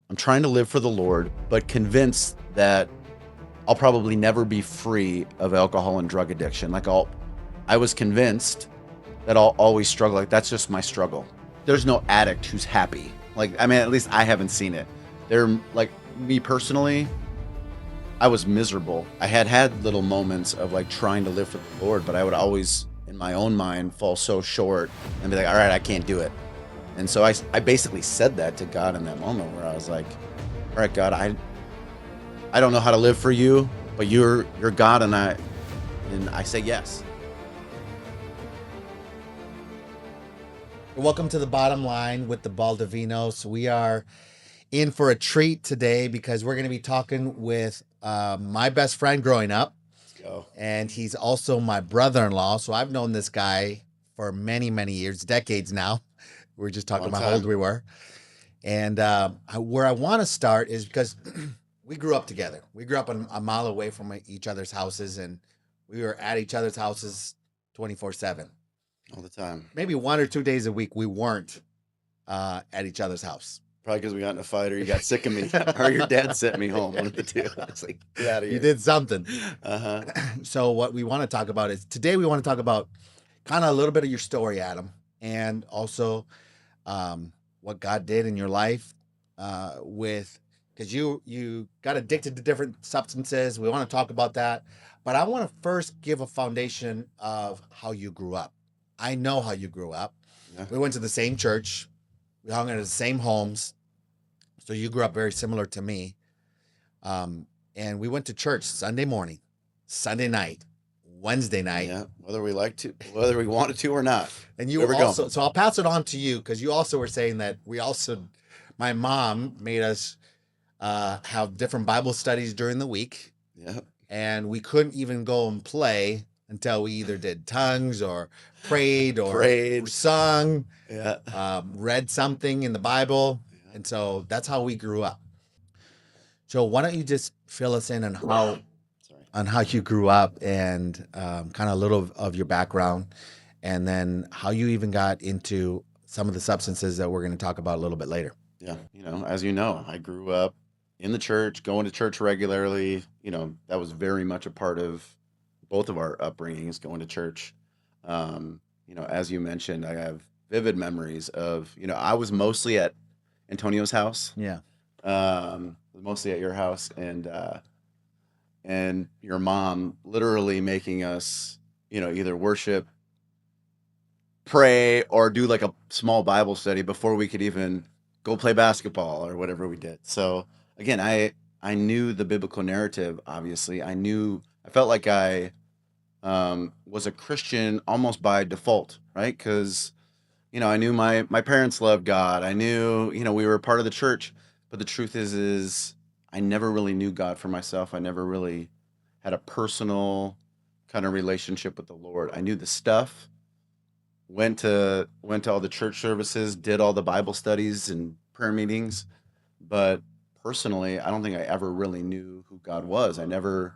I'm trying to live for the Lord, but convinced that I'll probably never be free of alcohol and drug addiction. I was convinced that I'll always struggle. Like, that's just my struggle. There's no addict who's happy. Like, I mean, at least I haven't seen it. Like, me personally, I was miserable. I had little moments of like trying to live for the Lord, but I would always, in my own mind, fall so short and be like, all right, I can't do it. And so I basically said that to God in that moment where I was like, all right, God, I don't know how to live for you, but you're God, and I say yes. Welcome to the bottom line with the Baldovinos. We are in for a treat today because we're going to be talking with my best friend growing up, Let's go. and he's also my brother-in-law. So I've known this guy for many, many years, decades now. We were just talking Long about how old time. we were. And where I want to start is because we grew up together. We grew up a mile away from each other's houses, and we were at each other's houses 24/7. All the time. Maybe 1 or 2 days a week we weren't at each other's house. Probably because we got in a fight or you got sick of me or your dad sent me home. One of the two. I was like, get out of here. You did something. Uh-huh. So what we want to talk about is today we want to talk about kind of a little bit of your story, Adam, and also what God did in your life with because you got addicted to different substances. We want to talk about that, but I want to first give a foundation of how you grew up. I know how you grew up. Yeah. We went to the same church. We hung out in the same homes. So you grew up very similar to me. And we went to church Sunday morning, Sunday night, Wednesday night. Yeah, whether we wanted to or not. And you There we go. also, so I'll pass it on to you because you also were saying that my mom made us have different Bible studies during the week. Yeah. And we couldn't even go and play until we either did tongues or prayed or Prayed. sung, Yeah. read something in the Bible. Yeah. And so that's how we grew up. So why don't you just fill us in on how you grew up and kind of a little of your background, and then how you even got into some of the substances that we're going to talk about a little bit later. Yeah. As you know, I grew up in the church, going to church regularly. That was very much a part of both of our upbringings, going to church. As you mentioned, I have vivid memories of, I was mostly at Antonio's house. Yeah. Mostly at your house, and your mom literally making us, either worship, pray, or do like a small Bible study before we could even go play basketball or whatever we did. So again, I knew the biblical narrative. Obviously, I felt like I was a Christian almost by default, right? Because I knew my parents loved God. I knew we were a part of the church, but the truth is I never really knew God for myself. I never really had a personal kind of relationship with the Lord. I knew the stuff, went to all the church services, did all the Bible studies and prayer meetings, but personally, I don't think I ever really knew who God was. I never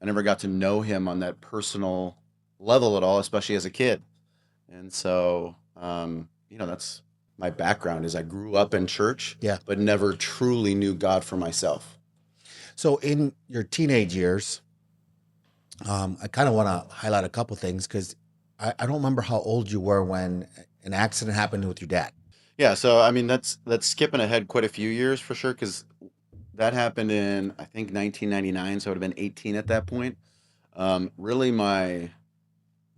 got to know him on that personal level at all, especially as a kid. And so, that's my background is I grew up in church, Yeah. but never truly knew God for myself. So in your teenage years, I kind of want to highlight a couple things because I don't remember how old you were when an accident happened with your dad. Yeah, so I mean that's skipping ahead quite a few years for sure, because that happened in I think 1999, so I would have been 18 at that point. Really,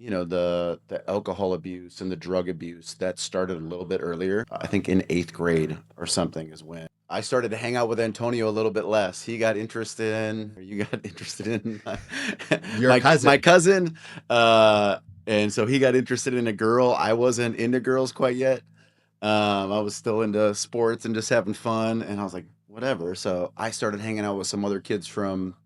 the alcohol abuse and the drug abuse that started a little bit earlier. I think in eighth grade or something is when I started to hang out with Antonio a little bit less. He got interested in, or you got interested in Your cousin. my cousin, and so he got interested in a girl. I wasn't into girls quite yet. I was still into sports and just having fun, and I was like, whatever. So I started hanging out with some other kids from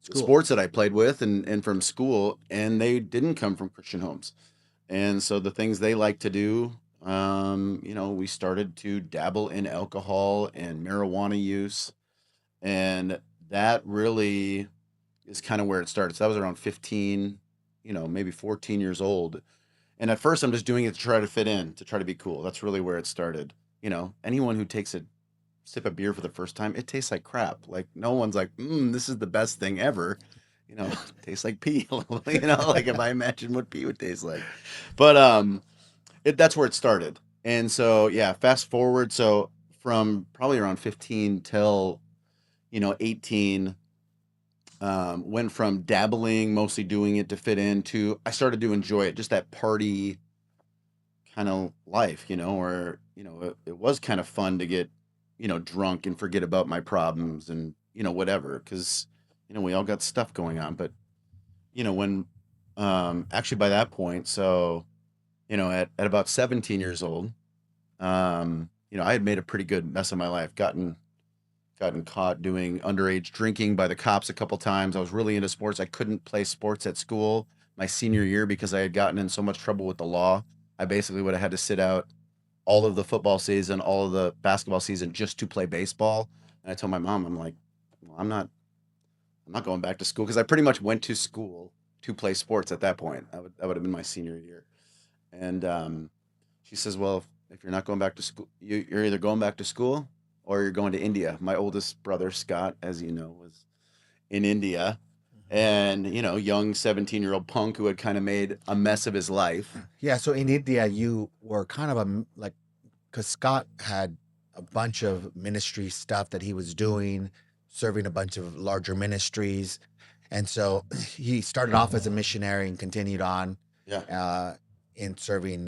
the School. sports that I played with and from school, and they didn't come from Christian homes. And so the things they like to do, we started to dabble in alcohol and marijuana use, and that really is kind of where it started. So that was around 15, maybe 14 years old. And at first, I'm just doing it to try to fit in, to try to be cool. That's really where it started. Anyone who takes it sip a beer for the first time, it tastes like crap. Like no one's like, this is the best thing ever. It tastes like pee. Like if I imagine what pee would taste like. But that's where it started. And so yeah, fast forward. So from probably around 15 till 18, went from dabbling, mostly doing it to fit in, to I started to enjoy it, just that party kind of life, where, it was kind of fun to get, drunk and forget about my problems and, whatever, because, we all got stuff going on. But, when, actually by that point, so, at about 17 years old, I had made a pretty good mess of my life, gotten caught doing underage drinking by the cops a couple times. I was really into sports. I couldn't play sports at school my senior year because I had gotten in so much trouble with the law. I basically would have had to sit out all of the football season, all of the basketball season just to play baseball. And I told my mom, I'm like, well, I'm not going back to school because I pretty much went to school to play sports at that point. That would have been my senior year. And she says, well, if you're not going back to school, you're either going back to school or you're going to India. My oldest brother, Scott, as you know, was in India. And, young 17-year-old punk who had kind of made a mess of his life. Yeah, so in India, you were kind of like, because Scott had a bunch of ministry stuff that he was doing, serving a bunch of larger ministries. And so he started off as a missionary and continued on Yeah. in serving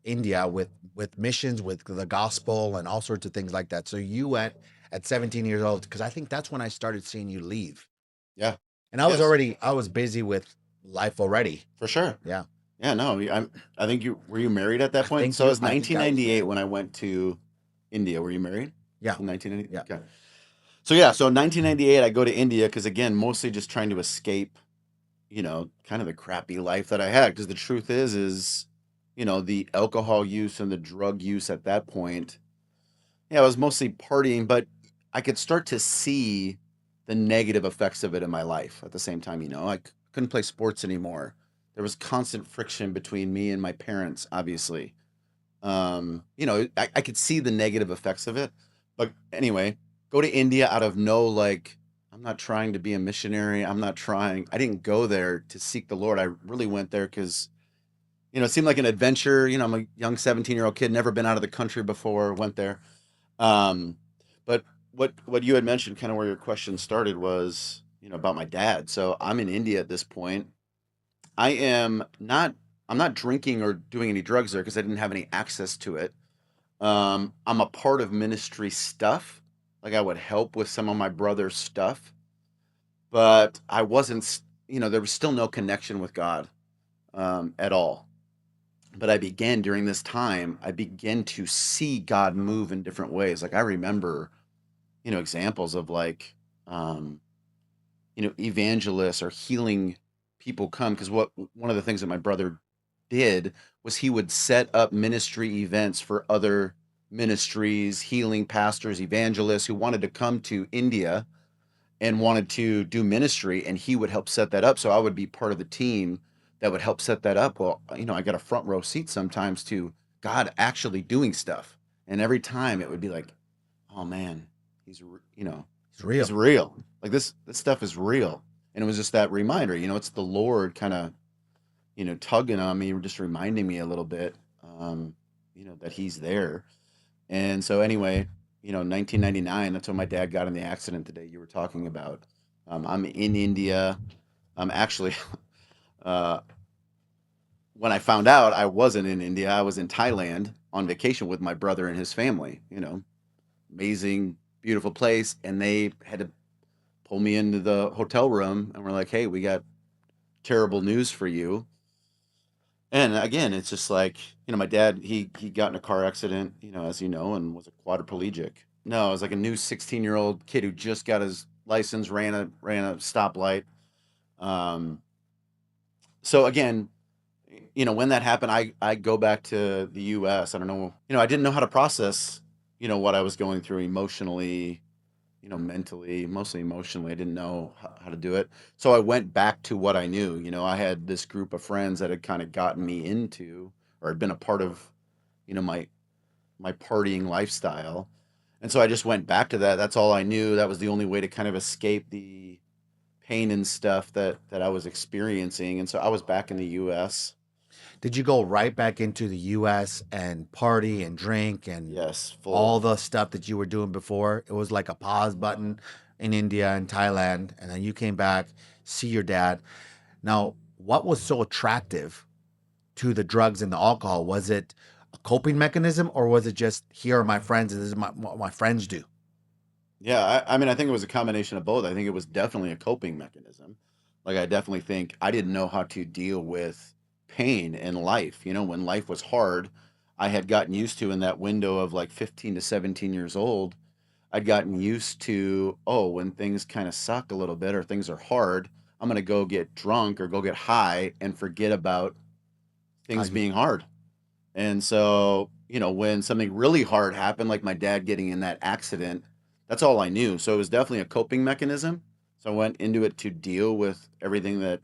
India with missions, with the gospel, and all sorts of things like that. So you went at 17 years old, because I think that's when I started seeing you leave. Yeah. And I Yes. was busy with life already. For sure. Yeah. Yeah, no, I think were you married at that point? So it was I think I was 1998 married. when I went to India. Were you married Yeah. in 1990? Yeah. Okay. So yeah, so 1998 I go to India because again, mostly just trying to escape, kind of the crappy life that I had. Because the truth is, the alcohol use and the drug use at that point, yeah, I was mostly partying, but I could start to see the negative effects of it in my life at the same time. I couldn't play sports anymore. There was constant friction between me and my parents, obviously. I could see the negative effects of it. But anyway, go to India out of no, like, I'm not trying to be a missionary. I didn't go there to seek the Lord. I really went there because, it seemed like an adventure. I'm a young 17-year-old kid, never been out of the country before, went there. Um, but what you had mentioned, kind of where your question started, was about my dad. So I'm in India at this point. I am not. I'm not drinking or doing any drugs there because I didn't have any access to it. I'm a part of ministry stuff. Like I would help with some of my brother's stuff, but I wasn't. There was still no connection with God at all. But I began during this time. I began to see God move in different ways. Like I remember examples of like, um, evangelists or healing people come because one of the things that my brother did was he would set up ministry events for other ministries, healing pastors, evangelists who wanted to come to India and wanted to do ministry, and he would help set that up. So I would be part of the team that would help set that up. Well, I got a front row seat sometimes to God actually doing stuff. And every time it would be like, oh man, It's real. he's real. Like this stuff is real. And it was just that reminder, it's the Lord kind of, tugging on me, just reminding me a little bit, that he's there. And so anyway, 1999, that's when my dad got in the accident the day you were talking about. I'm in India. Actually, uh, when I found out I wasn't in India, I was in Thailand on vacation with my brother and his family, amazing, beautiful place. And they had to pull me into the hotel room and we're like, hey, we got terrible news for you. And again, it's just like, my dad, he got in a car accident, as you know, and was a quadriplegic. No, it was like a new 16-year-old kid who just got his license, ran a stoplight. Um, so again, when that happened, I go back to the US. I don't know, I didn't know how to process, what I was going through emotionally, mentally, mostly emotionally. I didn't know how to do it. So I went back to what I knew. I had this group of friends that had kind of gotten me into or had been a part of, my partying lifestyle. And so I just went back to that. That's all I knew. That was the only way to kind of escape the pain and stuff that I was experiencing. And so I was back in the US. Did you go right back into the US and party and drink and Yes, full. all the stuff that you were doing before? It was like a pause button in India and Thailand, and then you came back, see your dad. Now, what was so attractive to the drugs and the alcohol? Was it a coping mechanism, or was it just here are my friends and this is what my friends do? Yeah, I mean, I think it was a combination of both. I think it was definitely a coping mechanism. Like, I definitely think I didn't know how to deal with pain in life. You know, when life was hard, I had gotten used to in that window of like 15 to 17 years old, I'd gotten used to, oh, when things kind of suck a little bit or things are hard, I'm going to go get drunk or go get high and forget about How things you being hard. And so, you know, when something really hard happened, like my dad getting in that accident, that's all I knew. So it was definitely a coping mechanism. So I went into it to deal with everything that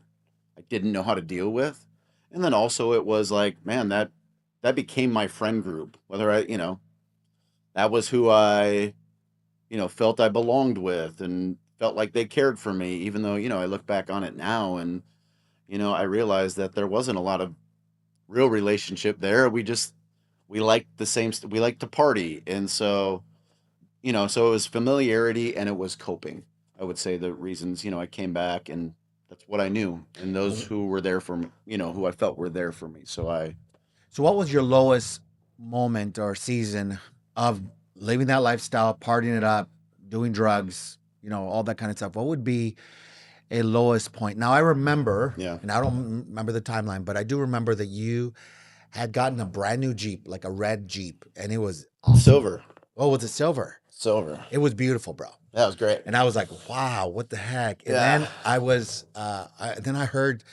I didn't know how to deal with. And then also it was like, man, that became my friend group. Whether I, you know, that was who I, you know, felt I belonged with and felt like they cared for me, even though, you know, I look back on it now and, you know, I realized that there wasn't a lot of real relationship there. We liked the same we liked to party. And so, you know, so it was familiarity and it was coping. I would say the reasons, you know, I came back and that's what I knew. And those who were there for me, you know, who I felt were there for me. So I So, what was your lowest moment or season of living that lifestyle, partying it up, doing drugs, all that kind of stuff? What would be a lowest point? Now, I remember, yeah. and I don't remember the timeline, but I do remember that you had gotten a brand new Jeep, like a red Jeep, and it was awesome. Silver. Oh, was it silver? Silver. It was beautiful, bro. That was great. And I was like, wow, what the heck? And Yeah. then then I heard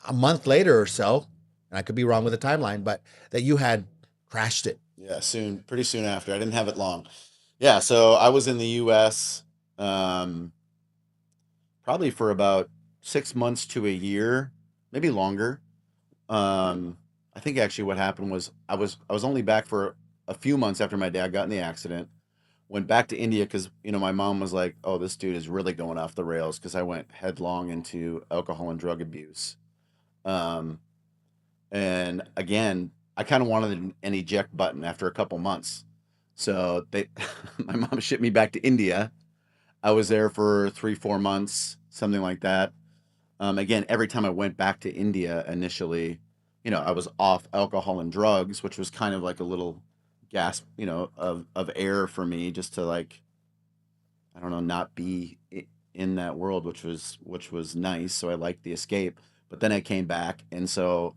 a month later or so, and I could be wrong with the timeline, but that you had crashed it. Yeah, soon, pretty soon after. I didn't have it long. Yeah, so I was in the US um probably for about 6 months to a year, maybe longer. I think actually what happened was I was only back for a few months after my dad got in the accident. Went back to India because you know my mom was like, "Oh, this dude is really going off the rails," because I went headlong into alcohol and drug abuse. Um, and again, I kind of wanted an eject button after a couple months, so they my mom shipped me back to India. I was there for 3 4 months, something like that. Again, every time I went back to India initially, you know, I was off alcohol and drugs, which was kind of like a little gasp, you know, of air for me, just to like, I don't know, not be in that world, which was nice. So I liked the escape. But then I came back, and so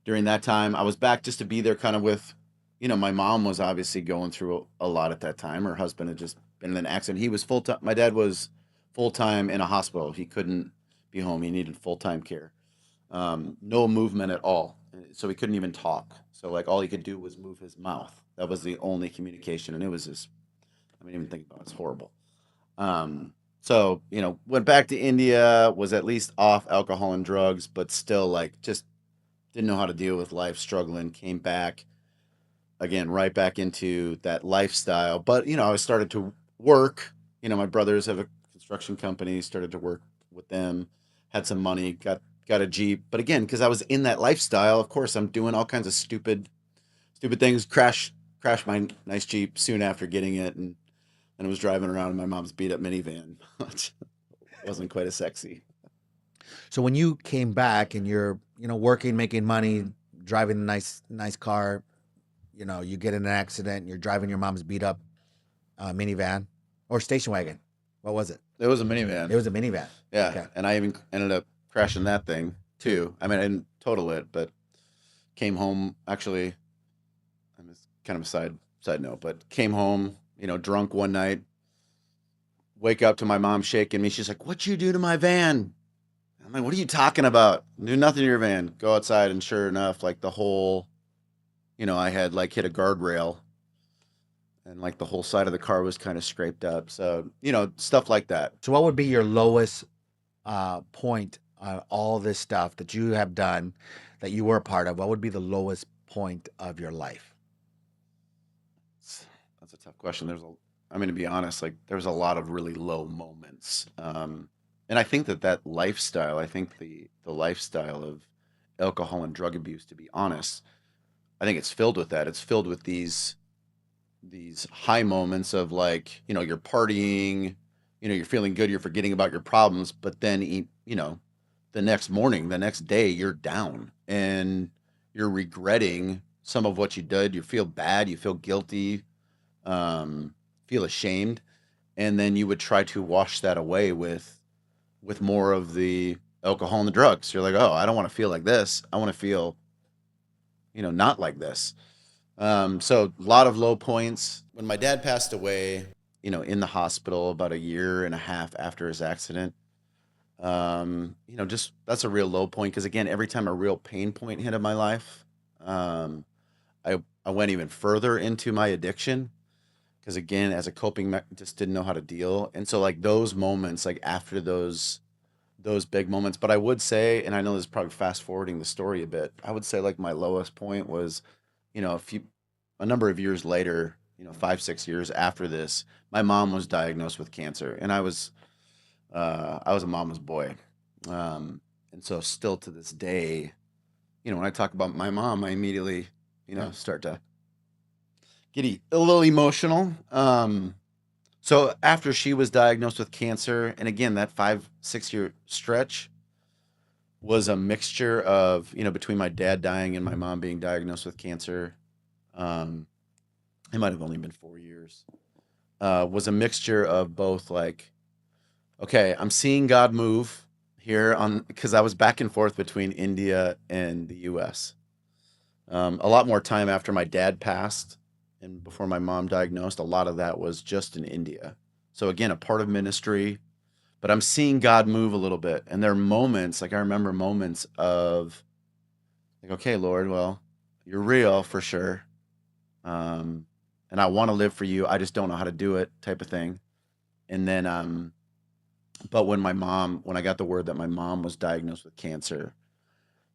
during that time, I was back just to be there, kind of with, you know, my mom was obviously going through a lot at that time. Her husband had just been in an accident. He was full time. My dad was full time in a hospital. He couldn't be home. He needed full time care. No movement at all. So he couldn't even talk. So like all he could do was move his mouth. That was the only communication, and it was just I mean even think about it, it's horrible. So you know went back to India, was at least off alcohol and drugs, but still like just didn't know how to deal with life, struggling. Came back again, right back into that lifestyle. But you know I started to work. You know my brothers have a construction company. Started to work with them. Had some money. Got a Jeep. But again, because I was in that lifestyle, of course I'm doing all kinds of stupid things. Crash my nice Jeep soon after getting it, and I was driving around in my mom's beat up minivan, which wasn't quite as sexy. So when you came back and you're, working, making money, driving a nice car, you get in an accident, you're driving your mom's beat up minivan or station wagon. What was it? It was a It minivan. was a minivan. Yeah, Okay. and I even ended up crashing that thing too. I mean, I didn't total it, but came home actually. I mean, it's kind of a side note, but came home, you know, drunk one night. Wake up to my mom shaking me. She's like, "What'd you do to my van?" I'm like, "What are you talking about? Do nothing to your van." Go outside, and sure enough, like the whole, you know, I had like hit a guardrail, and like the whole side of the car was kind of scraped up. So, you know, stuff like that. So what would be your lowest point on all this stuff that you have done that you were a part of? What would be the lowest point of your life? That's a tough question. I'm going to be honest, like there was a lot of really low moments. And I think that lifestyle, I think the lifestyle of alcohol and drug abuse, to be honest, I think it's filled with that. It's filled with these high moments of like, you're partying, you're feeling good, you're forgetting about your problems, but then the next morning, the next day, you're down and you're regretting some of what you did. You feel bad, you feel guilty, um, feel ashamed, and then you would try to wash that away with more of the alcohol and the drugs. You're like, oh, I don't want to feel like this. I want to feel, not like this. So a lot of low points. When my dad passed away, in the hospital about a year and a half after his accident, just that's a real low point because again, every time a real pain point hit in my life, um, I went even further into my addiction because again, as a just didn't know how to deal, and so like those moments, like after those big moments. But I would say, and I know this is probably fast forwarding the story a bit, I would say like my lowest point was, a number of years later, 5, 6 years after this, my mom was diagnosed with cancer, and I was a mama's boy. And so still to this day, when I talk about my mom, I immediately, start to a little emotional. So after she was diagnosed with cancer, and again, that 5, 6 year stretch was a mixture of, between my dad dying and my mom being diagnosed with cancer. Um, it might have only been 4 years. Was a mixture of both like, okay, I'm seeing God move here on because I was back and forth between India and the US. A lot more time after my dad passed and before my mom diagnosed, a lot of that was just in India. So again, a part of ministry, but I'm seeing God move a little bit. And there are moments, like I remember moments of like, okay, Lord, well, you're real for sure. Um, and I want to live for you. I just don't know how to do it, type of thing. And then but when I got the word that my mom was diagnosed with cancer,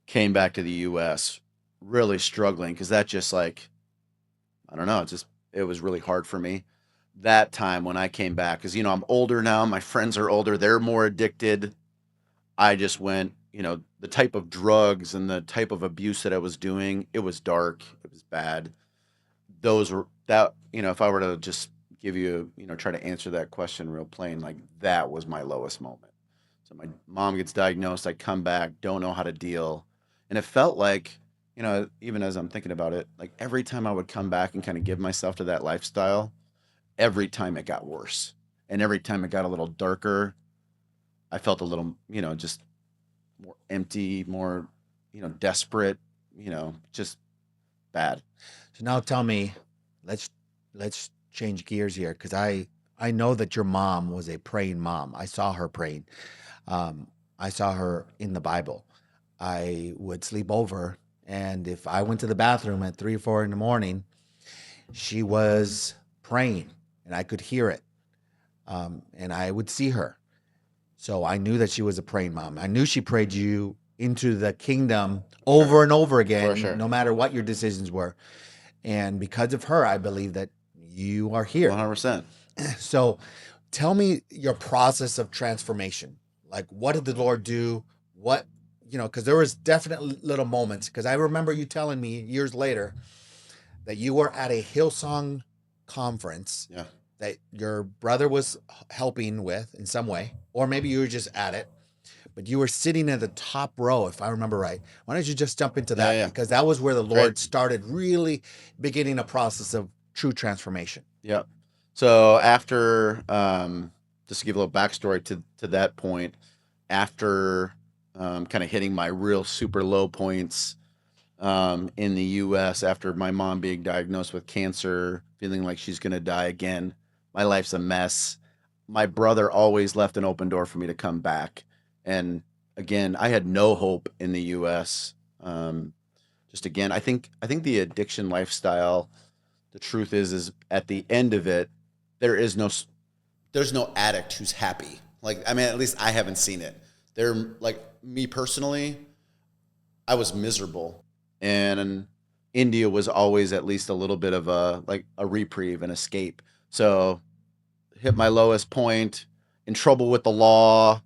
came back to the US really struggling because that just like, I don't know, it was really hard for me that time when I came back because, I'm older now. My friends are older. They're more addicted. I just went, the type of drugs and the type of abuse that I was doing, it was dark. It was bad. If I were to just give you, try to answer that question real plain, like that was my lowest moment. So my mom gets diagnosed, I come back, don't know how to deal. And it felt like, even as I'm thinking about it, like every time I would come back and kind of give myself to that lifestyle, every time it got worse. And every time it got a little darker, I felt a little, just more empty, more, desperate, just bad. So now tell me, let's let's change gears here because I know that your mom was a praying mom. I saw her praying. Um, I saw her in the Bible. I would sleep over, and if I went to the bathroom at 3 or 4 in the morning, she was praying, and I could hear it. And I would see her. So I knew that she was a praying mom. I knew she prayed you into the kingdom over and over For again, sure. no matter what your decisions were. And because of her, I believe that you are here. 100%. So tell me your process of transformation. Like, what did the Lord do? What, because there was definitely little moments. Because I remember you telling me years later that you were at a Hillsong conference Yeah. that your brother was helping with in some way, or maybe you were just at it, but you were sitting at the top row, if I remember right. Why don't you just jump into that? Yeah. Because that was where the Great. Lord started really beginning a process of true transformation. Yep. So after, just to give a little backstory to that point, after kind of hitting my real super low points in the U.S. after my mom being diagnosed with cancer, feeling like she's going to die again, my life's a mess. My brother always left an open door for me to come back, and again, I had no hope in the U.S. Just again, I think the addiction lifestyle. The truth is at the end of it, there is there's no addict who's happy. Like, I mean, at least I haven't seen it. They're like me personally, I was miserable. And India was always at least a little bit of a reprieve, an escape. So hit my lowest point, in trouble with the law,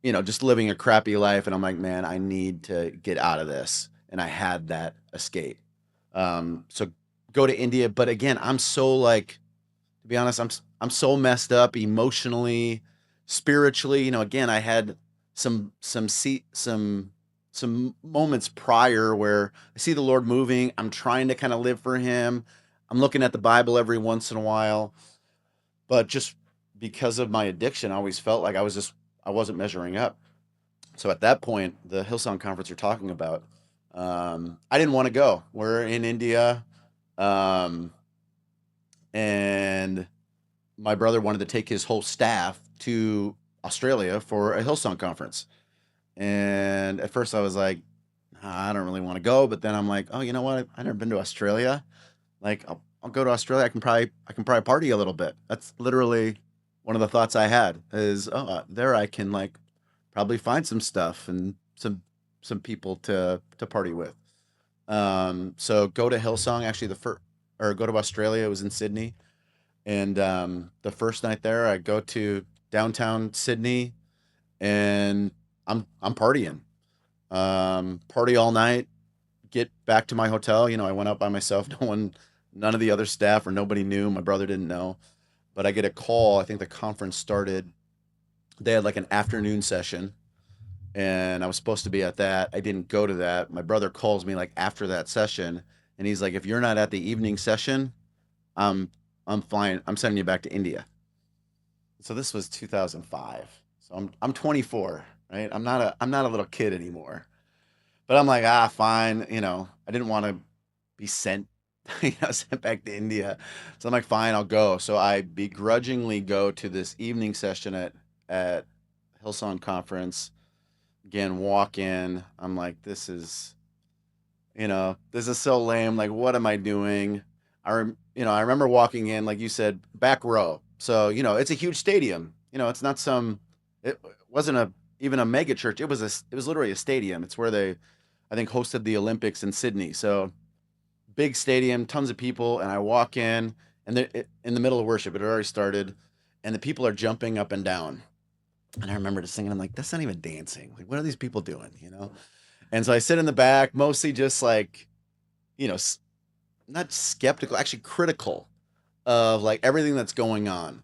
just living a crappy life. And I'm like, man, I need to get out of this. And I had that escape. So go to India. But again, I'm so like, to be honest, I'm so messed up emotionally, spiritually. Again, I had some moments prior where I see the Lord moving. I'm trying to kind of live for Him. I'm looking at the Bible every once in a while, but just because of my addiction, I always felt like I wasn't measuring up. So at that point, the Hillsong conference you're talking about, I didn't want to go. We're in India, um, and my brother wanted to take his whole staff to Australia for a Hillsong conference. And at first I was like, "Nah, I don't really want to go." But then I'm like, oh, you know what? I've never been to Australia. Like, I'll go to Australia. I can probably party a little bit. That's literally one of the thoughts I had is, oh, there I can like probably find some stuff and some people to party with. So go to Hillsong. Actually, the first or go to Australia. It was in Sydney, and the first night there, I go to downtown Sydney, and I'm partying. Party all night. Get back to my hotel. I went out by myself. None of the other staff or nobody knew. My brother didn't know, but I get a call. I think the conference started. They had like an afternoon session, and I was supposed to be at that. I didn't go to that. My brother calls me like after that session, and he's like, "If you're not at the evening session, I'm I'm flying. I'm sending you back to India." So this was 2005. So I'm 24, right? I'm not a little kid anymore. But I'm like, fine. I didn't want to be sent, sent back to India. So I'm like, fine, I'll go. So I begrudgingly go to this evening session at Hillsong Conference. Again, walk in. I'm like, this is so lame. Like, what am I doing? I remember walking in, like you said, back row. So, it's a huge stadium. It's not it wasn't even a mega church. It was literally a stadium. It's where they, I think, hosted the Olympics in Sydney. So big stadium, tons of people. And I walk in, and in the middle of worship, it had already started, and the people are jumping up and down. And I remember just thinking, I'm like, that's not even dancing. Like, what are these people doing? And so I sit in the back, mostly just like, you know, not skeptical, actually critical of like everything that's going on.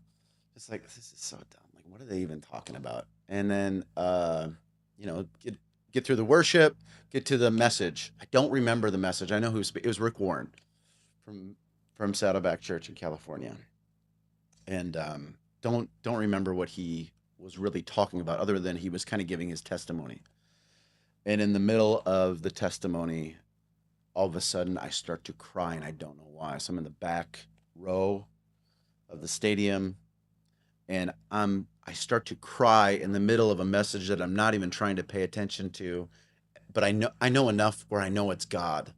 It's like, this is so dumb. Like, what are they even talking about? And then, get through the worship, get to the message. I don't remember the message. I know it was Rick Warren from Saddleback Church in California, and don't remember what he was really talking about, other than he was kind of giving his testimony. And in the middle of the testimony, all of a sudden I start to cry, and I don't know why. So I'm in the back row of the stadium, and I start to cry in the middle of a message that I'm not even trying to pay attention to, but I know enough where I know it's God,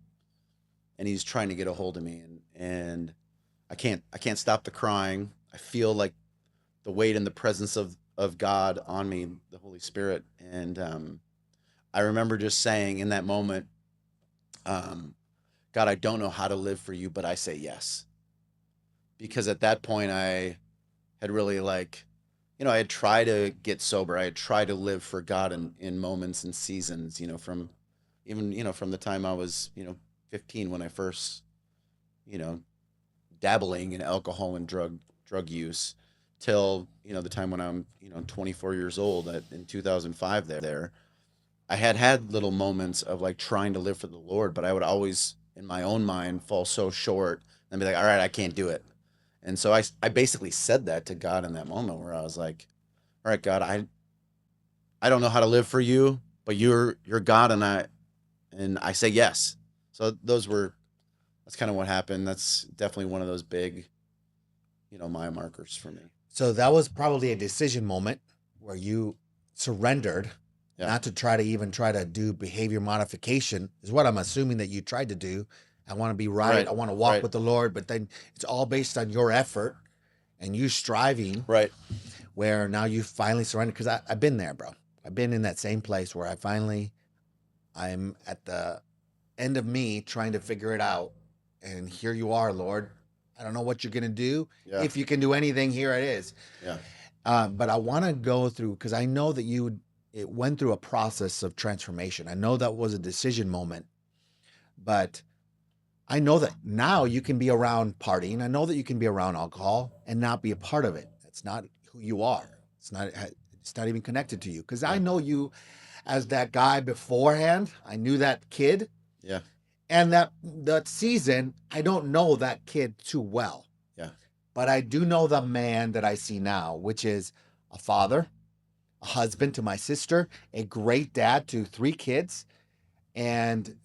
and He's trying to get a hold of me, and I can't stop the crying. I feel like the weight and the presence of God on me, the Holy Spirit, and I remember just saying in that moment, um, God, I don't know how to live for you, but I say yes. Because at that point, I had really like, I had tried to get sober. I had tried to live for God in moments and seasons, from even, from the time I was, 15 when I first, you know, dabbling in alcohol and drug use till, the time when I'm, 24 years old in 2005 there. I had little moments of like trying to live for the Lord, but I would always, in my own mind, fall so short and be like, all right, I can't do it. And so I basically said that to God in that moment where I was like, all right, God, I don't know how to live for you, but you're God, and I say yes. So that's kind of what happened. That's definitely one of those big, mile markers for me. So that was probably a decision moment where you surrendered, Yeah. not to try to do behavior modification, is what I'm assuming that you tried to do. I want to be right. Right. I want to walk Right. with the Lord, but then it's all based on your effort and you striving, Right. where now you finally surrender. Because I've been there, bro. I've been in that same place where I'm at the end of me trying to figure it out. And here you are, Lord. I don't know what you're gonna do. Yeah. If you can do anything, here it is. Yeah. But I want to go through, because I know that it went through a process of transformation. I know that was a decision moment, but I know that now you can be around partying. I know that you can be around alcohol and not be a part of it. It's not who you are. It's not even connected to you. Because I Yeah. know you as that guy beforehand. I knew that kid. Yeah. And that season, I don't know that kid too well. Yeah. But I do know the man that I see now, which is a father, a husband to my sister, a great dad to 3 kids, and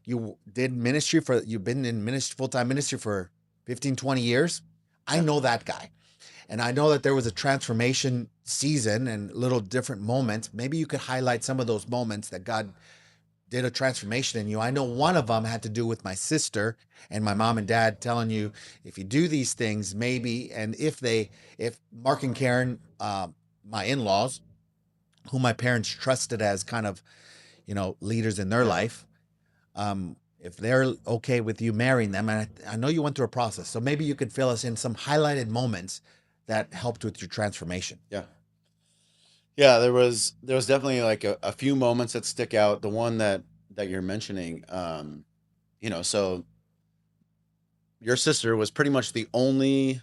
you've been in ministry, full-time ministry for 15, 20 years. I Yeah. know that guy. And I know that there was a transformation season and little different moments. Maybe you could highlight some of those moments that God did a transformation in you. I know one of them had to do with my sister and my mom and dad telling you, if you do these things, maybe, and if Mark and Karen, my in-laws, who my parents trusted as kind of, leaders in their Yeah. life, if they're okay with you marrying them, and I know you went through a process, so maybe you could fill us in some highlighted moments that helped with your transformation. Yeah. Yeah, there was definitely like a few moments that stick out. The one that you're mentioning, so your sister was pretty much the only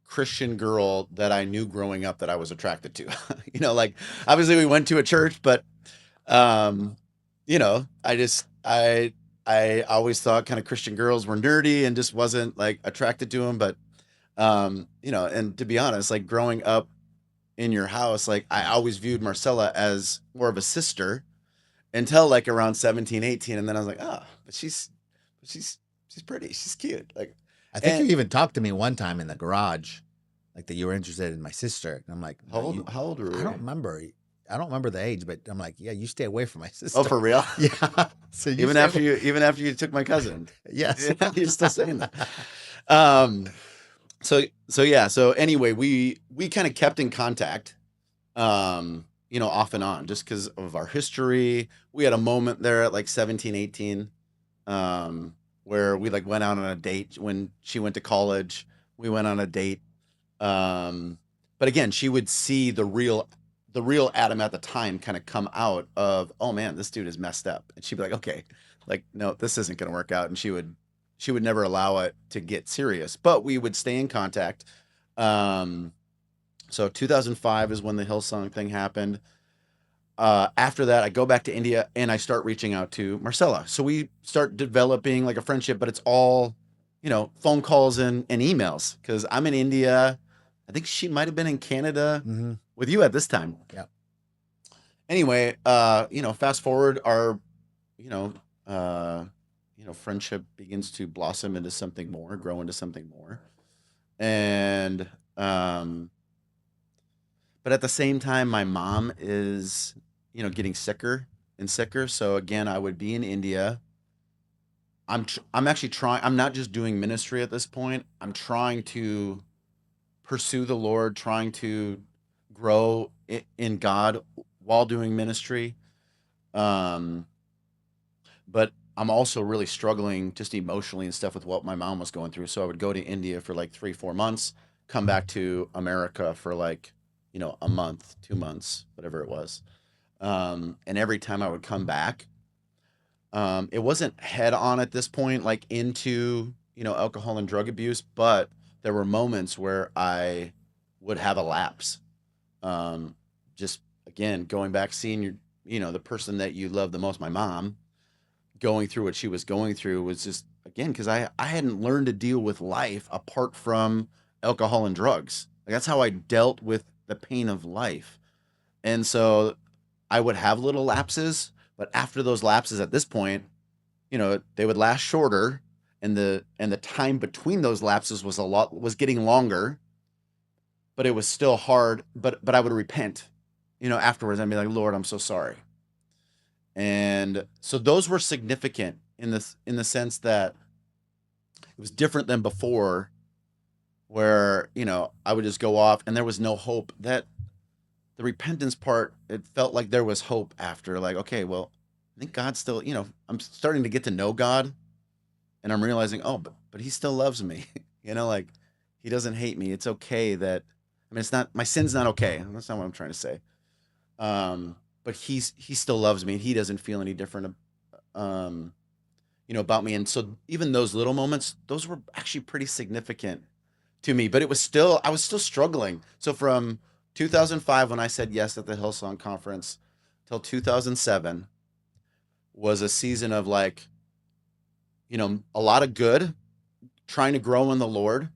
Christian girl that I knew growing up that I was attracted to. Like obviously we went to a church, but um, I always thought kind of Christian girls were nerdy and just wasn't like attracted to them. But and to be honest, like growing up in your house, like I always viewed Marcella as more of a sister until like around 17, 18. And then I was like, oh, but she's pretty. She's cute. Like, I think and you even talked to me one time in the garage, like that you were interested in my sister. And I'm like, how "No, old, how old were I we? don't remember. I don't remember the age, but I'm like, yeah, you stay away from my Oh, sister. for real? Yeah. So you Even stay after away. you took my cousin. Yes. You're still saying that. Um, so yeah. So anyway, we kind of kept in contact, off and on just because of our history. We had a moment there at like 17, 18, where we like went out on a date when she went to college. We went on a date. But again, she would see the real Adam at the time kind of come out of, oh man, this dude is messed up. And she'd be like, okay, like, no, this isn't going to work out. And she would never allow it to get serious, but we would stay in contact. Um, so 2005 is when the Hillsong thing happened. After that, I go back to India and I start reaching out to Marcella. So we start developing like a friendship, but it's all, phone calls and emails because I'm in India. I think she might have been in Canada Hmm. with you at this time. Yeah. Anyway, fast forward, our, you know, uh, friendship begins to blossom into something more, grow into something more. And, but at the same time, my mom is, getting sicker and sicker. So again, I would be in India. I'm actually trying. I'm not just doing ministry at this point. I'm trying to pursue the Lord, trying to grow in God while doing ministry. Um, but I'm also really struggling just emotionally and stuff with what my mom was going through. So I would go to India for like 3, 4 months, come back to America for like, a month, 2 months, whatever it was. And every time I would come back, it wasn't head on at this point, like into, alcohol and drug abuse, but there were moments where I would have a lapse. Um, just again, going back, seeing the person that you love the most, my mom, going through what she was going through was just, again, because I hadn't learned to deal with life apart from alcohol and drugs. Like that's how I dealt with the pain of life. And so I would have little lapses, but after those lapses at this point, they would last shorter, and the time between those lapses was getting longer, but it was still hard. But I would repent, afterwards. I'd be like, Lord, I'm so sorry. And so those were significant in the sense that it was different than before, where I would just go off and there was no hope. That the repentance part, it felt like there was hope after. Like, okay, well, I think God still, I'm starting to get to know God, and I'm realizing, oh, but but he still loves me. Like he doesn't hate me. It's okay that, I mean, it's not, my sin's not okay. That's not what I'm trying to say. But he still loves me and he doesn't feel any different, um, about me. And so even those little moments, those were actually pretty significant to me, but I was still struggling. So from 2005, when I said yes at the Hillsong conference, till 2007 was a season of like, a lot of good, trying to grow in the Lord,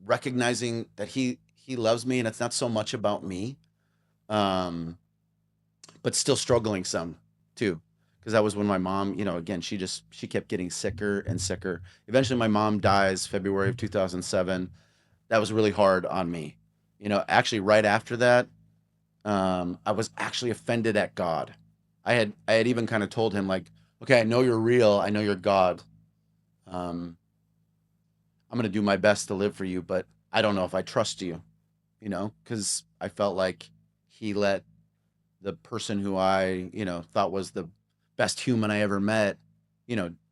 recognizing that he loves me and it's not so much about me. Um, but still struggling some too. Because that was when my mom, again, she kept getting sicker and sicker. Eventually my mom dies February of 2007. That was really hard on me. Actually right after that, I was actually offended at God. I had even kind of told him like, okay, I know you're real, I know you're God. Um, I'm gonna do my best to live for you, but I don't know if I trust you, because I felt like he let the person who I, thought was the best human I ever met,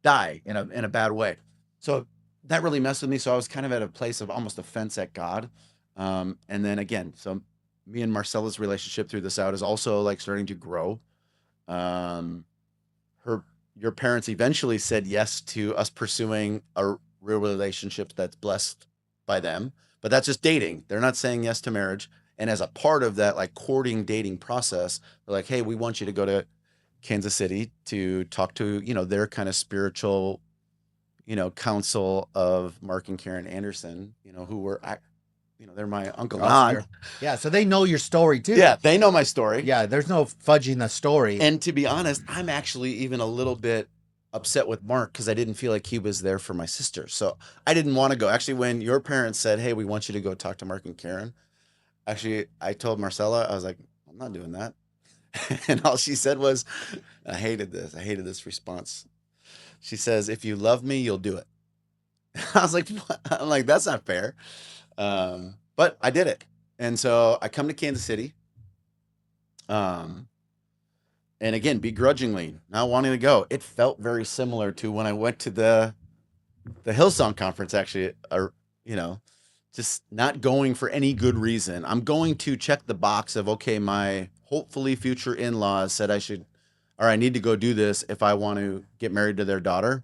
die in a bad way. So that really messed with me. So I was kind of at a place of almost offense at God. And then again, so me and Marcella's relationship through this out is also like starting to grow. Um, her Your parents eventually said yes to us pursuing a real relationship that's blessed by them, but that's just dating. They're not saying yes to marriage. And as a part of that like courting dating process, they're like, hey, we want you to go to Kansas City to talk to, their kind of spiritual, council of Mark and Karen Anderson, who were they're my uncle and aunt. Yeah, so they know your story too. Yeah, they know my story. Yeah, there's no fudging the story. And to be honest, I'm actually even a little bit upset with Mark because I didn't feel like he was there for my sister. So I didn't want to go. Actually, when your parents said, hey, we want you to go talk to Mark and Karen, actually, I told Marcella, I was like, I'm not doing that. And all she said was, I hated this. I hated this response. She says, if you love me, you'll do it. I was like, what? I'm like, that's not fair. But I did it. And so I come to Kansas City. And again, begrudgingly, not wanting to go. It felt very similar to when I went to the Hillsong conference, actually, just not going for any good reason. I'm going to check the box of, okay, my hopefully future in-laws said I need to go do this if I want to get married to their daughter.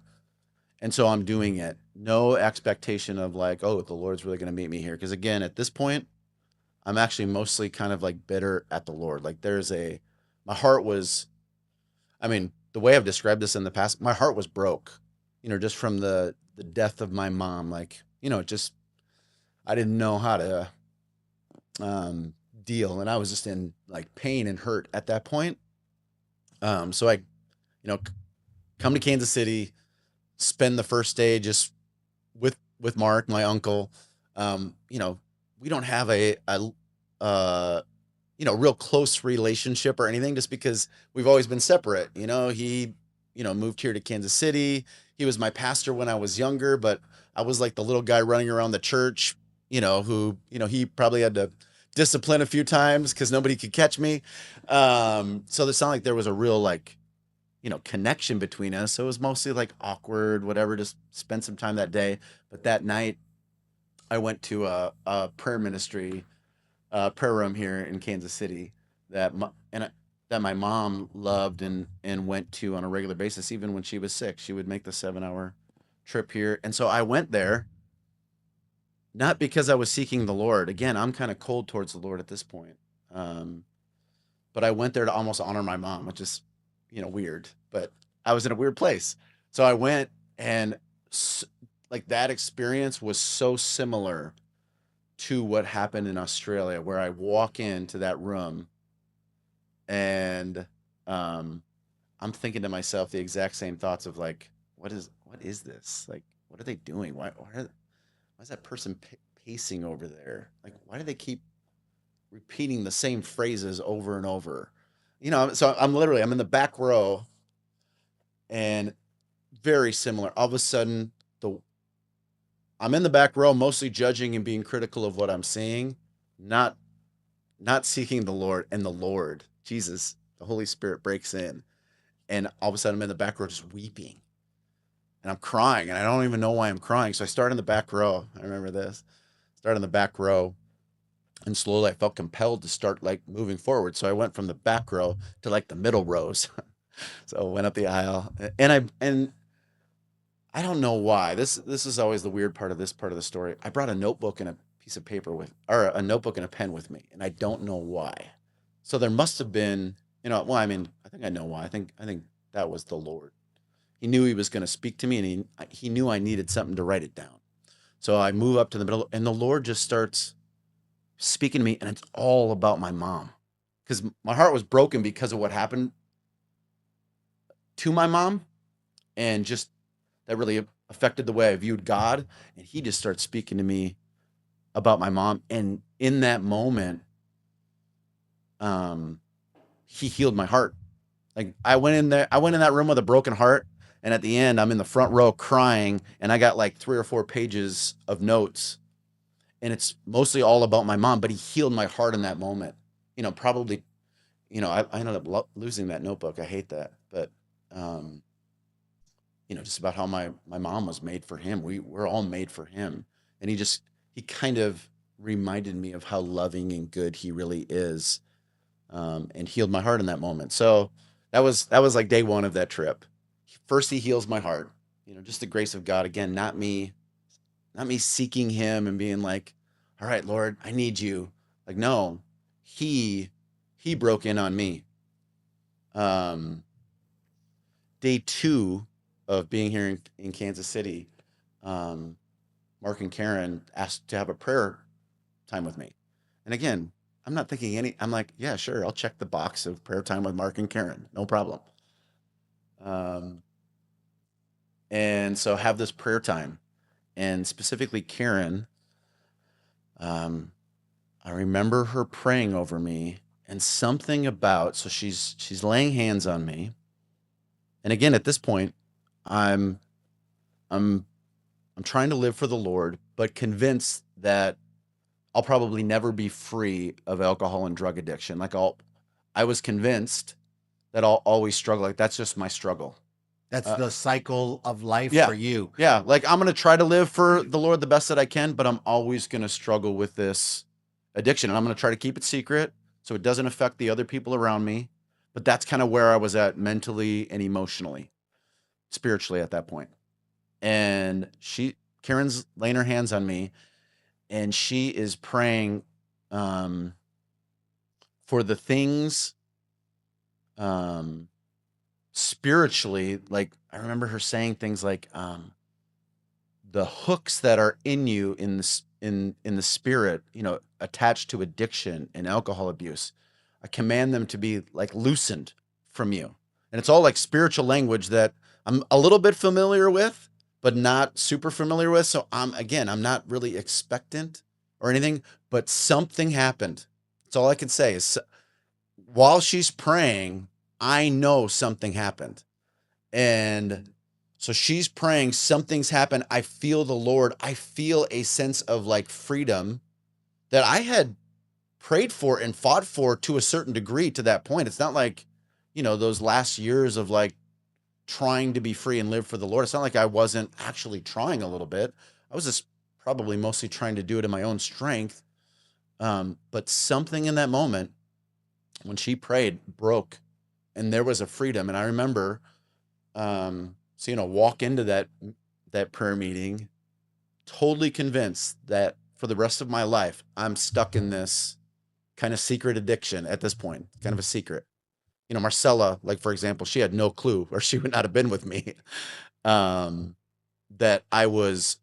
And so I'm doing it. No expectation of like, oh, the Lord's really going to meet me here. Because again, at this point, I'm actually mostly kind of like bitter at the Lord. Like my heart was, I mean, the way I've described this in the past, my heart was broke, just from the death of my mom. Like, just, I didn't know how to deal. And I was just in like pain and hurt at that point. So I, come to Kansas City, spend the first day just with Mark, my uncle. We don't have a real close relationship or anything just because we've always been separate. He, moved here to Kansas City. He was my pastor when I was younger, but I was like the little guy running around the church, who, he probably had to discipline a few times because nobody could catch me. So it's not like there was a real like, connection between us. So it was mostly like awkward, whatever, just spend some time that day. But that night I went to a prayer ministry, prayer room here in Kansas City that that my mom loved and went to on a regular basis. Even when she was sick, she would make the 7-hour trip here. And so I went there, not because I was seeking the Lord. Again, I'm kind of cold towards the Lord at this point. But I went there to almost honor my mom, which is, weird, but I was in a weird place. So I went and like that experience was so similar to what happened in Australia, where I walk into that room and I'm thinking to myself the exact same thoughts of like, what is this? Like, what are they doing? Why is that person pacing over there? Like, why do they keep repeating the same phrases over and over? So I'm in the back row and very similar. All of a sudden, I'm in the back row, mostly judging and being critical of what I'm seeing, not seeking the Lord, and the Lord, Jesus, the Holy Spirit breaks in, and all of a sudden I'm in the back row just weeping. and I'm crying, and I don't even know why I'm crying. So I start in the back row. I remember this. Start in the back row, and slowly I felt compelled to start like moving forward. So I went from the back row to like the middle rows. So I went up the aisle, and I don't know why. This is always the weird part of this part of the story. I brought a notebook and a piece of paper with, or a notebook and a pen with me, and I don't know why. So there must have been, well, I mean, I think I know why. I think that was the Lord. He knew he was going to speak to me, and he knew I needed something to write it down. So I move up to the middle, and the Lord just starts speaking to me, and it's all about my mom, because my heart was broken because of what happened to my mom, and just that really affected the way I viewed God. And he just started speaking to me about my mom, and in that moment, um, he healed my heart. Like I went in that room with a broken heart, and at the end, I'm in the front row crying, and I got like 3 or 4 pages of notes, and it's mostly all about my mom. But he healed my heart in that moment. Probably, I ended up losing that notebook. I hate that, but um, just about how my mom was made for him. We're all made for him, and he kind of reminded me of how loving and good he really is, and healed my heart in that moment. So that was like day one of that trip. First, he heals my heart. Just the grace of God again, not me seeking him and being like, "All right, Lord, I need you." Like, no, he broke in on me. Um, Day two of being here in Kansas City, um, Mark and Karen asked to have a prayer time with me. And again, I'm not thinking I'm like, yeah, sure, I'll check the box of prayer time with Mark and Karen. No problem. Um, and so have this prayer time. And specifically Karen, um, I remember her praying over me, and something about, so she's laying hands on me. And again, at this point, I'm I'm I'm trying to live for the Lord, but convinced that I'll probably never be free of alcohol and drug addiction. I was convinced that I'll always struggle. Like that's just my struggle. That's Uh, the cycle of life for yeah, you. yeah. Like I'm gonna try to live for the Lord the best that I can, but I'm always gonna struggle with this addiction, and I'm gonna try to keep it secret so it doesn't affect the other people around me. But that's kind of where I was at mentally and emotionally, spiritually at that point. And Karen's laying her hands on me, and she is praying, um, for the things, um, spiritually. Like I remember her saying things like, the hooks that are in you in the spirit, attached to addiction and alcohol abuse. I command them to be like loosened from you. And it's all like spiritual language that I'm a little bit familiar with, but not super familiar with. So I'm not really expectant or anything, but something happened. That's all I can say is while she's praying, I know something happened. And so she's praying, something's happened. I feel the Lord. I feel a sense of like freedom that I had prayed for and fought for to a certain degree to that point. It's not like, those last years of like trying to be free and live for the Lord. It's not like I wasn't actually trying a little bit. I was just probably mostly trying to do it in my own strength. But something in that moment when she prayed broke, and there was a freedom. And I remember, walk into that prayer meeting totally convinced that for the rest of my life, I'm stuck in this kind of secret addiction at this point, kind of a secret. Marcella, like for example, she had no clue, or she would not have been with me. Um, that I was,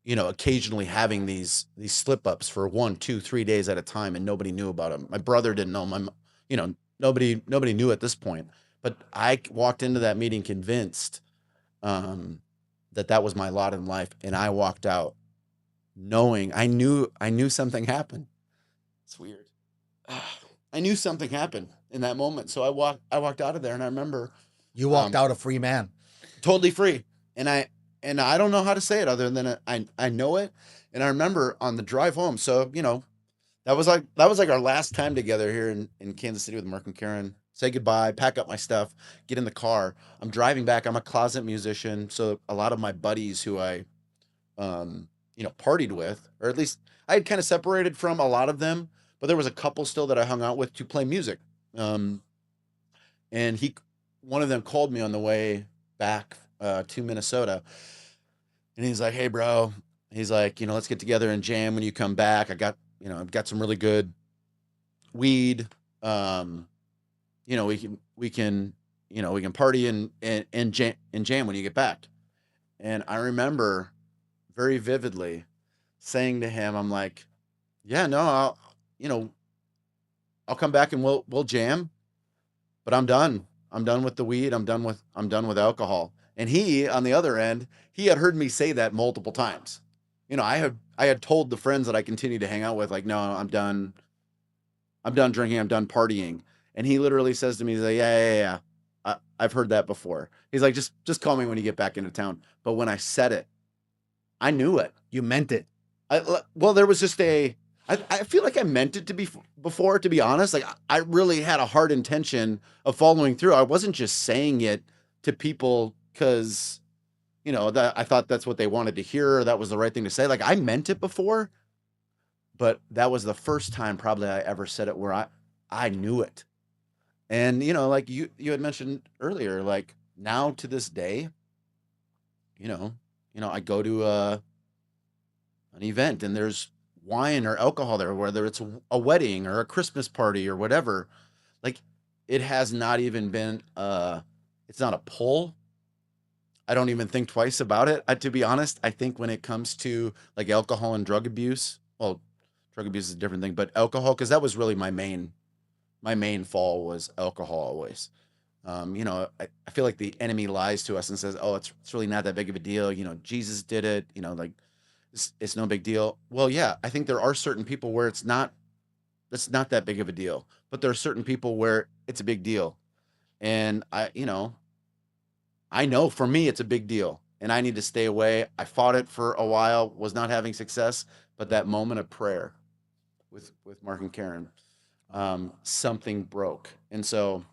occasionally having these slip ups for 1, 2, 3 days at a time, and nobody knew about them. My brother didn't know. Nobody knew at this point. But I walked into that meeting convinced, um, that was my lot in life, and I walked out knowing I knew something happened. It's weird. I knew something happened in that moment. So I walked out of there, and I remember, You walked um, out a free man. totally free. And I don't know how to say it other than I know it. And I remember on the drive home. So that was like our last time together here in Kansas City with Mark and Karen. say goodbye, pack up my stuff, get in the car. I'm driving back. I'm a closet musician, so a lot of my buddies who I partied with, or at least I had kind of separated from a lot of them, but there was a couple still that I hung out with to play music. Um, and one of them called me on the way back to Minnesota, and he's like, "Hey, bro," he's like, "let's get together and jam when you come back. I've got some really good weed. Um, we can party and jam when you get back." And I remember very vividly saying to him, I'm like, "Yeah, no, you know, I'll come back and we'll jam, but I'm done. I'm done with the weed. I'm done with alcohol." And he, on the other end, he had heard me say that multiple times. I had told the friends that I continued to hang out with, like, "No, I'm done. I'm done drinking. I'm done partying." And he literally says to me, he's like, "Yeah, yeah, yeah. I've heard that before." He's like, "Just call me when you get back into town." But when I said it, I knew it. You meant it. Well, there was just I feel like I meant it to be before, to be honest. Like, I really had a hard intention of following through. I wasn't just saying it to people because, that I thought that's what they wanted to hear, or that was the right thing to say. Like, I meant it before, but that was the first time probably I ever said it where I knew it. And, like you had mentioned earlier, like, now to this day, you know, I go to an event and there's wine or alcohol there, whether it's a wedding or a Christmas party or whatever. Like, it has not even been it's not a pull. I don't even think twice about it. To be honest, I think when it comes to like alcohol and drug abuse, well, drug abuse is a different thing, but alcohol, because that was really my main fall was alcohol always. I feel like the enemy lies to us and says, "Oh, it's really not that big of a deal. Jesus did it. Like, it's no big deal." Well, yeah, I think there are certain people where it's not that big of a deal, but there are certain people where it's a big deal. And I know for me it's a big deal, and I need to stay away. I fought it for a while, was not having success, but that moment of prayer with Mark and Karen, something broke, and so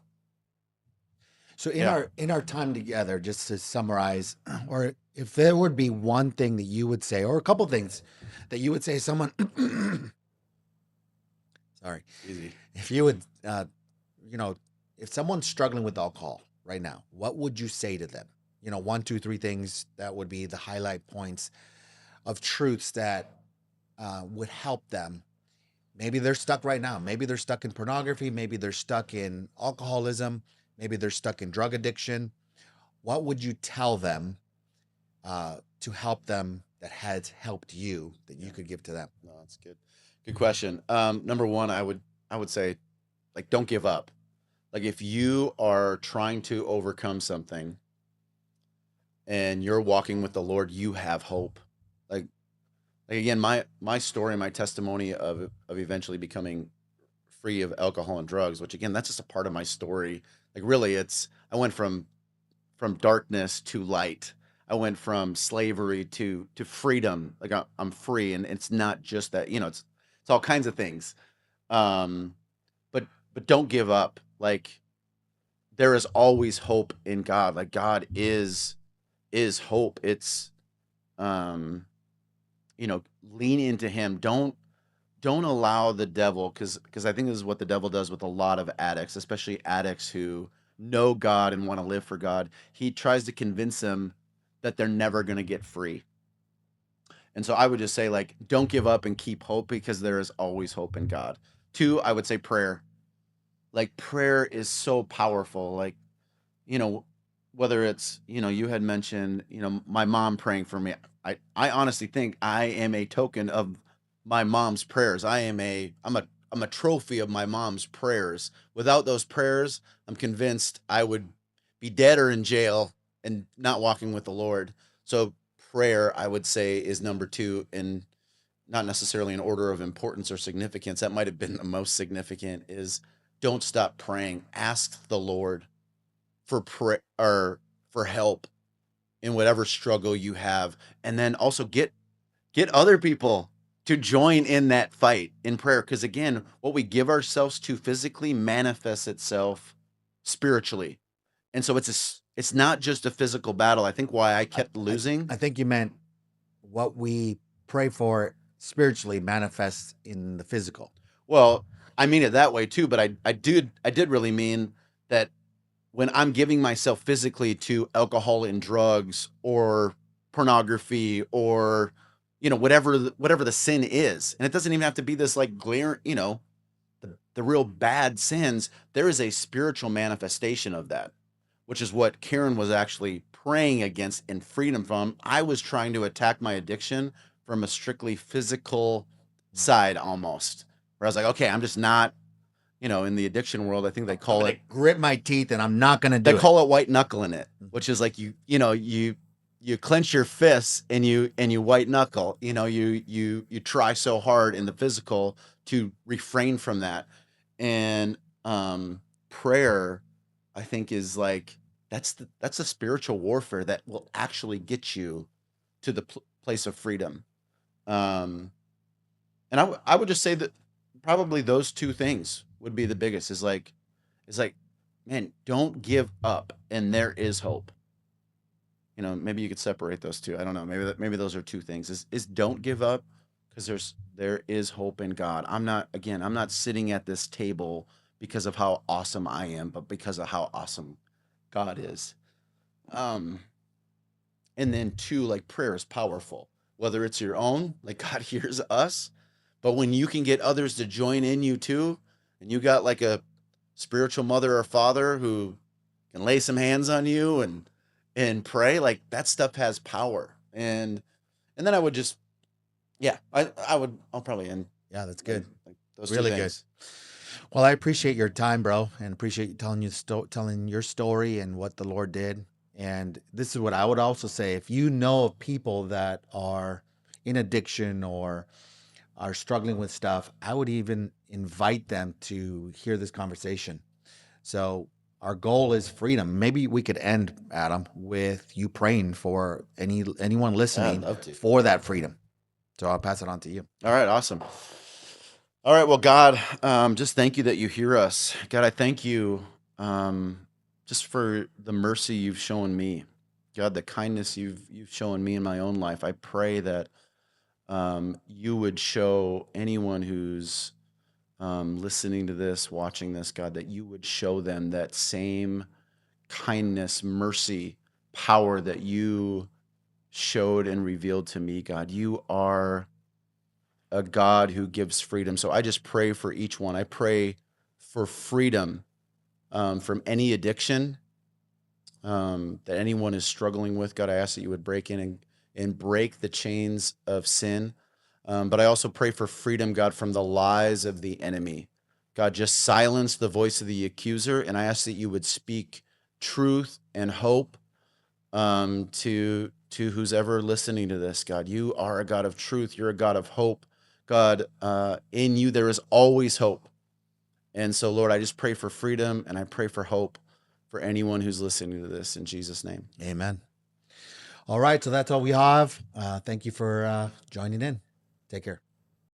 So yeah. in our time together, just to summarize, or if there would be one thing that you would say, or a couple things that you would say, to someone, sorry, Easy. if you would, you know, if someone's struggling with alcohol right now, what would you say to them? One, two, three things that would be the highlight points of truths that would help them. Maybe they're stuck right now. Maybe they're stuck in pornography. Maybe they're stuck in alcoholism. Maybe they're stuck in drug addiction. What would you tell them to help them that has helped you that you Yeah. could give to them? No, that's good. Good question. Number one, I would say, like, don't give up. Like, if you are trying to overcome something and you're walking with the Lord, you have hope. Like, again, my story, my testimony of eventually becoming free of alcohol and drugs, which again, that's just a part of my story. Like, really, I went from darkness to light. I went from slavery to freedom. Like, I'm free, and it's not just that. It's all kinds of things. Um, but don't give up. Like, there is always hope in God. Like, God is hope. It's um, lean into Him. Don't allow the devil, because I think this is what the devil does with a lot of addicts, especially addicts who know God and want to live for God. He tries to convince them that they're never going to get free. And so I would just say, like, don't give up and keep hope, because there is always hope in God. Two, I would say prayer. Like, prayer is so powerful. Like, you know, whether it's, you had mentioned, my mom praying for me. I honestly think I am a token of my mom's prayers. I'm a trophy of my mom's prayers. Without those prayers, I'm convinced I would be dead or in jail and not walking with the Lord. So prayer, I would say, is number two, and not necessarily in order of importance or significance. That might have been the most significant, is don't stop praying. Ask the Lord for or for help in whatever struggle you have, and then also get other people to join in that fight in prayer, because again, what we give ourselves to physically manifests itself spiritually. And so it's not just a physical battle. I think why I kept losing. I think you meant what we pray for spiritually manifests in the physical. Well, I mean it that way too, but I did really mean that when I'm giving myself physically to alcohol and drugs or pornography or whatever the sin is, and it doesn't even have to be this like glare, the real bad sins. There is a spiritual manifestation of that, which is what Karen was actually praying against and freedom from. I was trying to attack my addiction from a strictly physical side almost, where I was like, okay, I'm just not, in the addiction world, I think they call it, Grit my teeth and I'm not going to do they it. call it white knuckling it, which is like you clench your fists and you white knuckle, you try so hard in the physical to refrain from that. And prayer, I think, is like that's a spiritual warfare that will actually get you to the place of freedom. Um, and I would just say that probably those two things would be the biggest. Is like, man, don't give up, and there is hope. Maybe you could separate those two. I don't know. Maybe those are two things. Is don't give up, because there is hope in God. I'm not sitting at this table because of how awesome I am, but because of how awesome God is. Um, and then two, like prayer is powerful. Whether it's your own, like God hears us, but when you can get others to join in you too, and you got like a spiritual mother or father who can lay some hands on you and pray, like that stuff has power. And then I would just, yeah, I'll probably end Yeah, that's like, good. like those Really two good. things. Well, I appreciate your time, bro, and appreciate you telling your story and what the Lord did. And this is what I would also say: if you know of people that are in addiction or are struggling with stuff, I would even invite them to hear this conversation. So our goal is freedom. Maybe we could end, Adam, with you praying for anyone Yeah, I'd listening love to. for that freedom. So I'll pass it on to you. All right, awesome. All right, well, God, just thank you that you hear us. God, I thank you just for the mercy you've shown me. God, the kindness you've shown me in my own life. I pray that you would show anyone who's listening to this, watching this, God, that you would show them that same kindness, mercy, power that you showed and revealed to me, God. You are a God who gives freedom. So I just pray for each one. I pray for freedom from any addiction that anyone is struggling with. God, I ask that you would break in and break the chains of sin. But I also pray for freedom, God, from the lies of the enemy. God, just silence the voice of the accuser. And I ask that you would speak truth and hope to who's ever listening to this. God, you are a God of truth. You're a God of hope. God, in you there is always hope. And so, Lord, I just pray for freedom and I pray for hope for anyone who's listening to this in Jesus' name. Amen. All right. So that's all we have. Thank you for joining in. Take care.